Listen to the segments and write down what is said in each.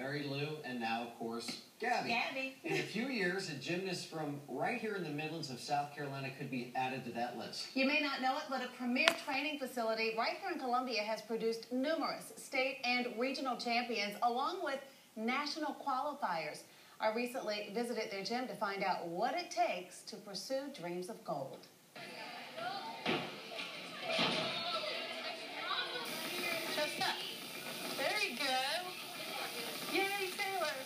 Mary Lou, and now, of course, Gabby. In a few years, a gymnast from right here in the Midlands of South Carolina could be added to that list. You may not know it, but a premier training facility right here in Columbia has produced numerous state and regional champions, along with national qualifiers. I recently visited their gym to find out what it takes to pursue dreams of gold.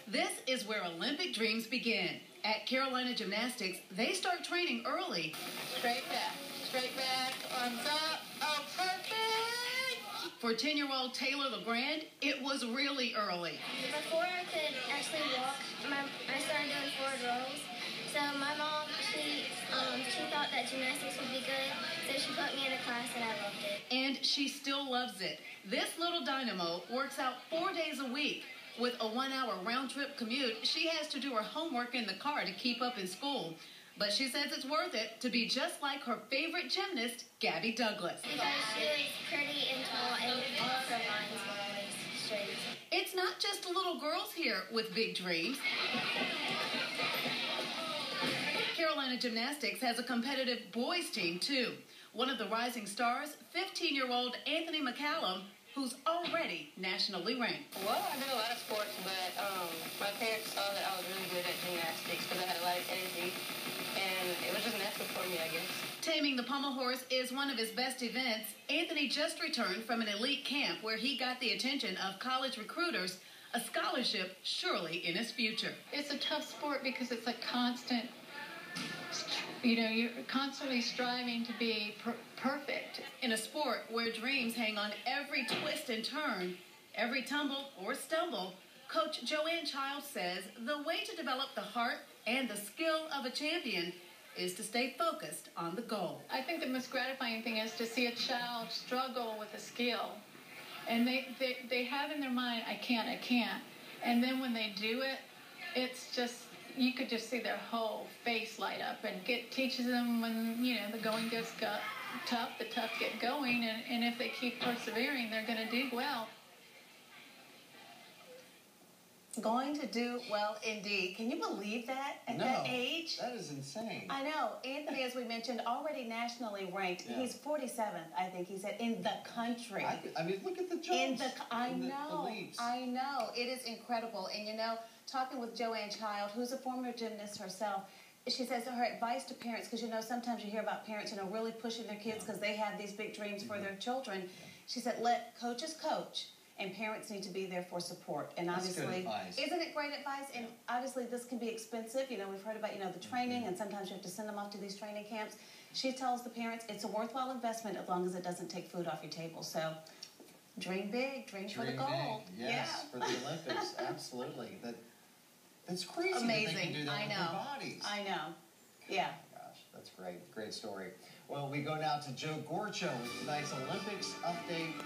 This is where Olympic dreams begin. At Carolina Gymnastics, they start training early. Straight back, arms up. Oh, perfect! For 10-year-old Taylor LeGrand, it was really early. Before I could actually walk, I started doing forward rolls. So my mom, she thought that gymnastics would be good, so she put me in a class and I loved it. And she still loves it. This little dynamo works out 4 days a week. With a 1-hour round-trip commute, she has to do her homework in the car to keep up in school. But she says it's worth it to be just like her favorite gymnast, Gabby Douglas. Because she was pretty and tall, and all of her lines were always straight. It's not just little girls here with big dreams. Carolina Gymnastics has a competitive boys team, too. One of the rising stars, 15-year-old Anthony McCallum, who's already nationally ranked. Well, I did a lot of sports, but my parents saw that I was really good at gymnastics because I had a lot of energy, and it was just natural for me, I guess. Taming the Pommel Horse is one of his best events. Anthony just returned from an elite camp where he got the attention of college recruiters, a scholarship surely in his future. It's a tough sport because it's a constant, you're constantly striving to be perfect. In a sport where dreams hang on every twist and turn, every tumble or stumble, Coach Joanne Childs says the way to develop the heart and the skill of a champion is to stay focused on the goal. I think the most gratifying thing is to see a child struggle with a skill. And they have in their mind, I can't. And then when they do it, it's just, you could just see their whole face light up, and teaches them when, the going gets tough, the tough get going, and if they keep persevering, they're going to do well. Going to do well indeed. Can you believe that at that age? That is insane. I know. Anthony, as we mentioned, already nationally ranked. Yeah. He's 47th, I think he said, in the country. I mean, look at the jumps. I know. It is incredible. And, talking with Joanne Child, who's a former gymnast herself, she says her advice to parents, because, sometimes you hear about parents, really pushing their kids because they have these big dreams for their children. She said, let coaches coach. And parents need to be there for support. And obviously, that's good advice. Isn't it great advice? And obviously, this can be expensive. We've heard about, the training, and sometimes you have to send them off to these training camps. She tells the parents it's a worthwhile investment as long as it doesn't take food off your table. So, dream big, dream for the gold. Yes, for the Olympics, absolutely. That's crazy. Amazing. That they can do that with their bodies. I know. Yeah. Gosh, that's great. Great story. Well, we go now to Joe Gorcho with tonight's Olympics update.